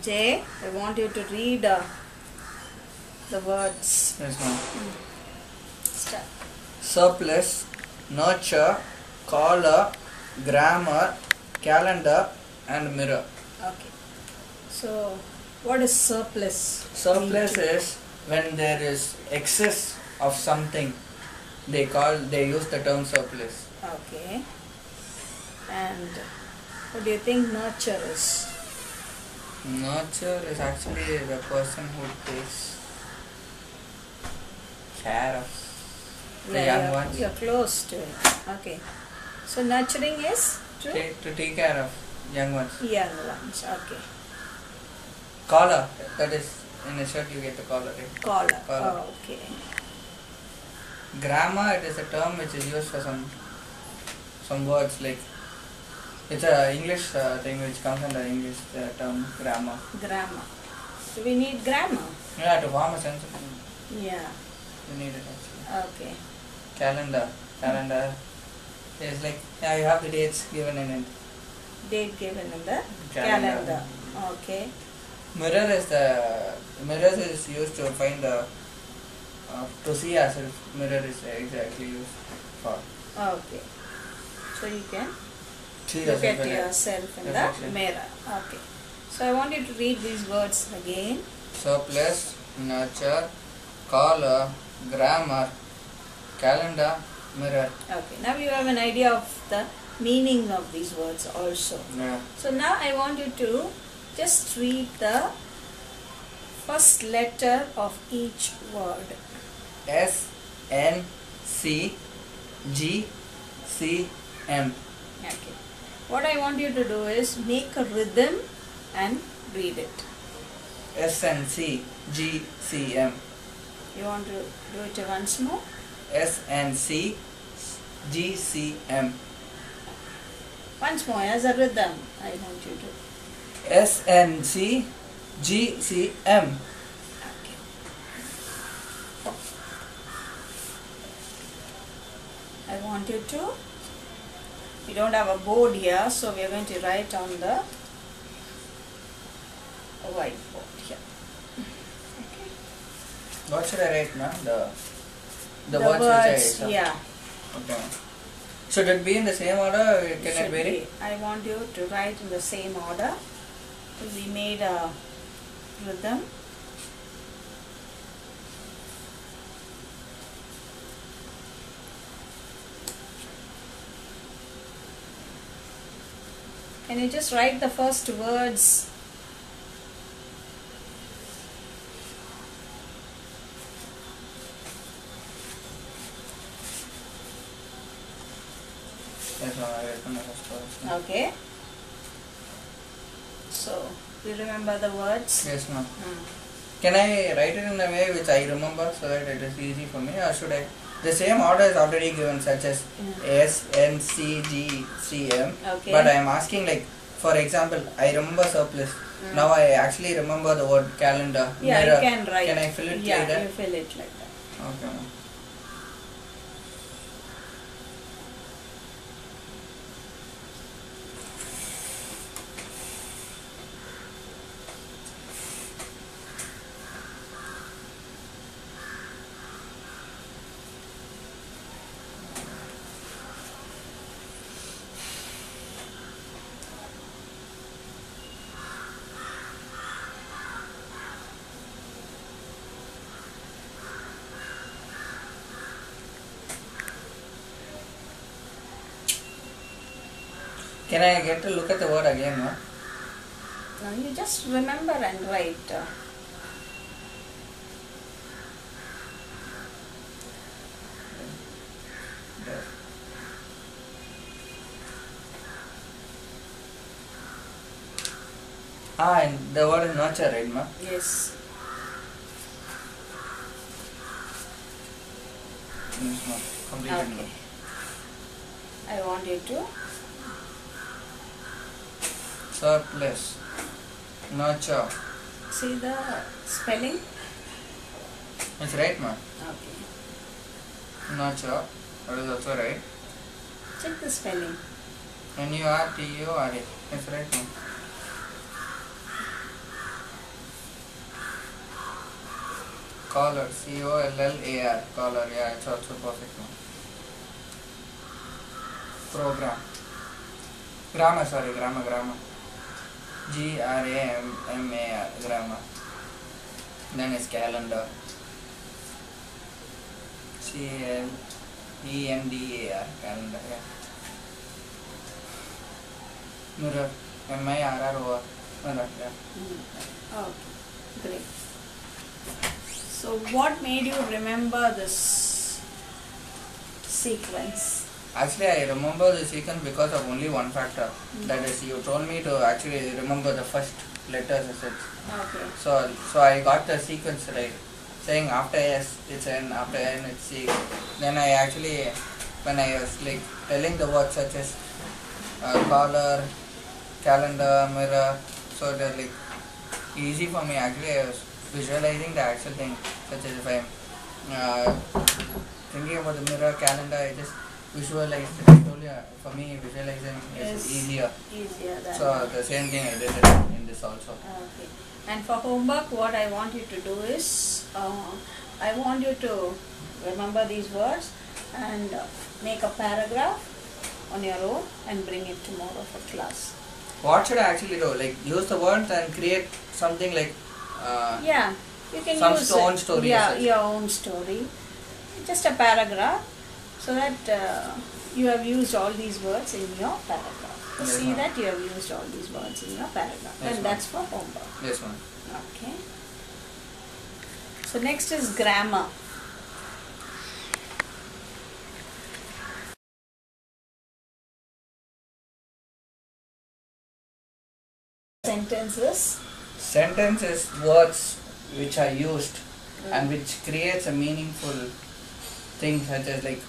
Jay, I want you to read the words. Yes, ma'am. Start. Surplus, nurture, collar, grammar, calendar, and mirror. Okay. So, what is surplus? Surplus is when there is excess of something. They use the term surplus. Okay. And what do you think nurture is? Nurture is actually the person who takes care of the young ones. You're close to it. Okay. So, nurturing is To take care of young ones. young ones. Okay. Collar, that is in a shirt you get the collar, right? Collar. Collar. Oh, okay. Grammar, it is a term which is used for some words, like it's a English thing which comes under English term grammar. Grammar. Do we need grammar? Yeah, to form a sentence Yeah. you need it actually. Okay. Calendar is like, yeah, you have the dates given in it. Date given in the Calendar. calendar. Okay. Mirror is used to find the to see ourselves. Mirror is exactly used for Okay. So you can see look yourself at in it. yourself in Reflection. the mirror. Okay. So I want you to read these words again. Surplus, nurture, collar, grammar, calendar, mirror. Okay. Now you have an idea of the meaning of these words also. Yeah. So now I want you to just read the first letter of each word. S N C G C M. Okay. What I want you to do is make a rhythm and read it. S N C G C M. You want to do it once more? S N C G C M. Once more as a rhythm. I want you to. S N C G C M. Okay. I want you to. We don't have a board here, so we are going to write on the whiteboard here. Okay. What should I write now? The The words which I saw. yeah. Okay. Should it be in the same order or can it Should vary? be. I want you to write in the same order. We made a rhythm. Can you just write the first words? Yes, ma'am, I write on the first words. Okay. So, you remember the words? Yes, ma'am. Hmm. Can I write it in a way which I remember so that it is easy for me, or should I? The same order is already given, such as S, N, C, G, C, M. Okay. But I am asking, like, for example, I remember surplus. Now I actually remember the word calendar. Yeah, mirror. you can write. Can I fill it yeah, like that? you fill it like that. Okay, ma'am. Can I get to look at the word again, ma'am? Now you just remember and write. And the word is nurture, right, ma'am? Yes. Yes, ma'am. Completed, Okay. ma'am. I want you to. Surplus, nurture. See the spelling? It's right, ma'am. Okay. Nurture. That is also right. Check the spelling. N-U-R-T-U-R-A. That's right, ma'am. Collar. COLLAR. Collar. Yeah, it's also perfect one. Program. Grammar. Sorry, grammar. GRAMMAR. Grammar. Then it's calendar. CLENDAR. Calendar. Yeah. Mirror. MIRROR. Mirror. Yeah. Okay, great. So what made you remember this sequence? Actually, I remember the sequence because of only one factor. That is, you told me to actually remember the first letters as such. Okay. So I got the sequence right. Saying after S it's N, after N it's C. Then I actually, when I was like telling the words such as collar, calendar, mirror, so they're like easy for me. Actually, I was visualizing the actual thing, such as if I'm thinking about the mirror, calendar, I just visualize it. I told you, for me, visualizing is easier. Easier than So the same thing I did in this also. Okay. And for homework, what I want you to do is, I want you to remember these words and make a paragraph on your own and bring it tomorrow for class. What should I actually do? Like use the words and create something like Yeah, you can some use own story. Yeah, your own story. Just a paragraph, so that you have used all these words in your paragraph. Yes, See ma'am. that you have used all these words in your paragraph, Yes, and ma'am. that's for homework. Yes, ma'am. Okay. So next is grammar. Sentences. Sentence is words which are used and which creates a meaningful thing, such as like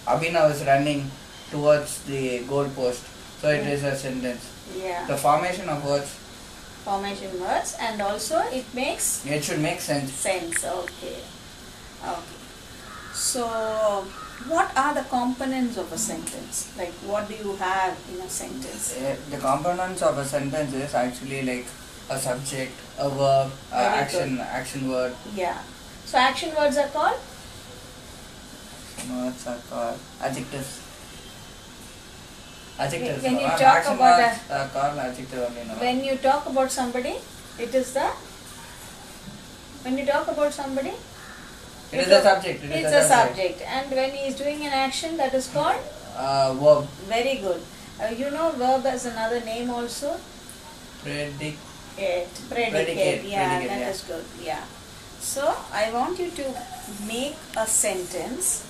Abhinav is running towards the goal post, so it is a sentence. Yeah. The formation of words, Formation words, and also it makes it should make sense. sense. Okay. Okay. So, what are the components of a sentence? Like, what do you have in a sentence? The components of a sentence is actually like a subject, a verb, Very action word. Yeah. So, action words are called? Words are called adjectives. Adjectives. When you no? talk Action about words are called adjective only. No? When you talk about somebody, it is the. When you talk about somebody, It is a subject. it's a subject. And when he is doing an action, that is called? Verb. Very good. You know, verb has another name also? Predicate. Predicate. Yeah, Predicate, that yeah. is good. Yeah. So, I want you to make a sentence.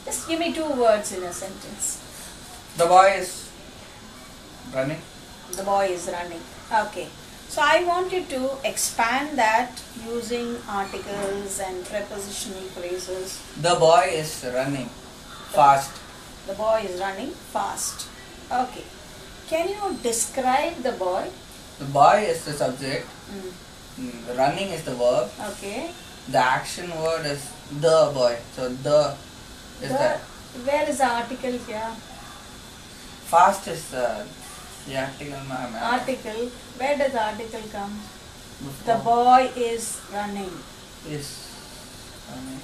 Just give me 2 words in a sentence. The boy is running. The boy is running. Okay. So, I want you to expand that using articles and prepositional phrases. The boy is running fast. The boy is running fast. Okay. Can you describe the boy? The boy is the subject. Mm. Running is the verb. Okay. The action word is the boy. So the is that. Where is the article here? Fast is the article. Article. Where does the article come? The Before boy is running. is running.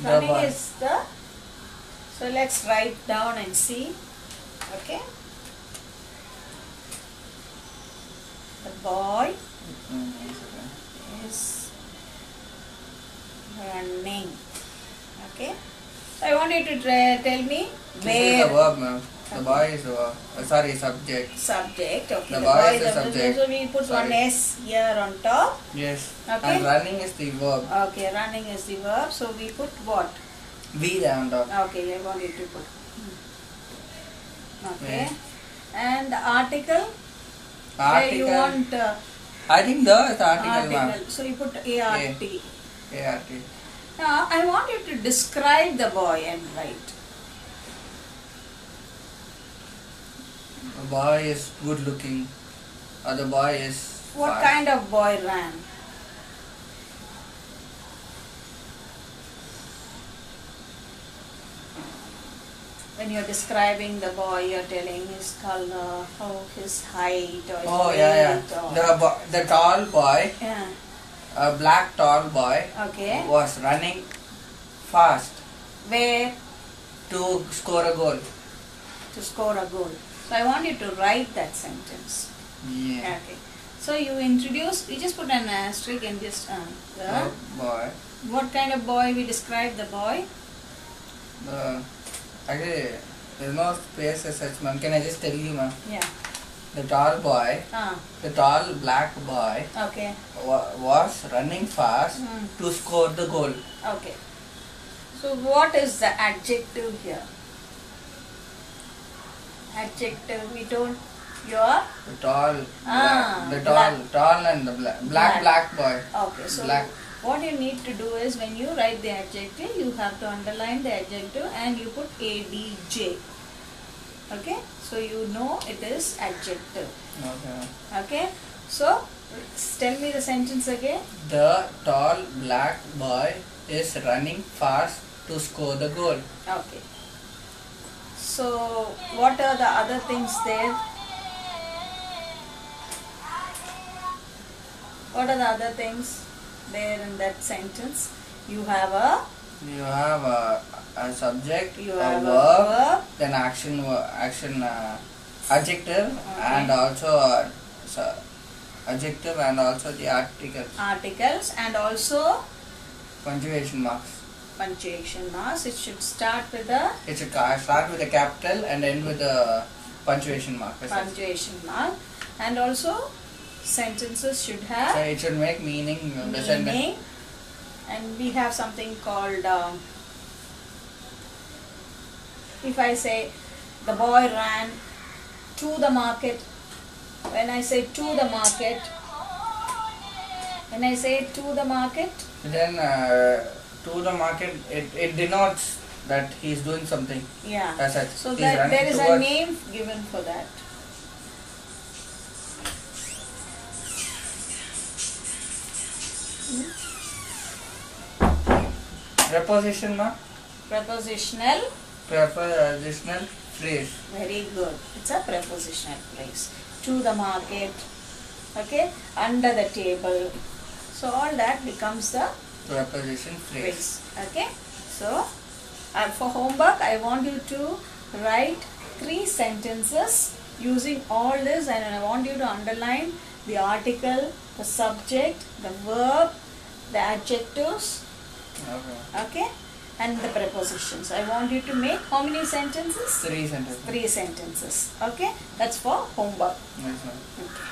The Running boy. is the. So let's write down and see. Okay. The boy is running. Okay. So I want you to tell me This is where. the verb, ma'am. The boy is the verb. Sorry, subject. Subject. Okay. The boy is the the subject. So we put Sorry. one S here on top. Yes. Okay. And running is the verb. Okay. Running is the verb. So we put what? V there on top. Okay. I want you to put. Okay. Yeah. And the article. Where you want I think the is the article, ma'am. article. So you put ART. ART. Now I want you to describe the boy and write. The boy is good looking. Or the boy is What fast. kind of boy ran? When you're describing the boy, you're telling his color, how his height or his Oh weight yeah, or yeah. The tall boy yeah. a black tall boy Okay. was running fast Where? to score a goal. To score a goal. So I want you to write that sentence. Yeah. Okay. So you introduce, you just put an asterisk and just The boy. what kind of boy we describe the boy? Actually, there's no space as such, ma'am. Can I just tell you, ma'am? Yeah. The tall boy, the tall black boy, Okay. was running fast to score the goal. Okay. So what is the adjective here? Adjective, we told your. The tall, black. tall and the black boy. Okay, so Black. what you need to do is when you write the adjective, you have to underline the adjective and you put adj. Okay, so you know it is adjective. Okay. Okay, so tell me the sentence again. The tall black boy is running fast to score the goal. Okay. So what are the other things there? What are the other things there in that sentence? You have a Subject, You a have a verb, verb. then action, adjective, Okay. and also adjective and also the Articles and also punctuation marks. punctuation marks. It should start with a It should start with a capital and end with a punctuation mark. punctuation mark, and also sentences should So have it should make meaning. The sentence. meaning, and we have something called if I say the boy ran to the market. When I say to the market, Then to the market, it denotes that he is doing something. yeah. As such. So He's that running there is a towards- name given for that. Preposition, ma? Prepositional. Prepositional phrase. Very good. It's a prepositional phrase. To the market. Okay. Under the table. So all that becomes the Preposition phrase. phrase. Okay. So for homework, I want you to write 3 sentences using all this, and I want you to underline the article, the subject, the verb, the adjectives. Okay. Okay. And the prepositions. I want you to make how many sentences? 3 sentences. 3 sentences. Okay. That's for homework. Yes, ma'am. Okay.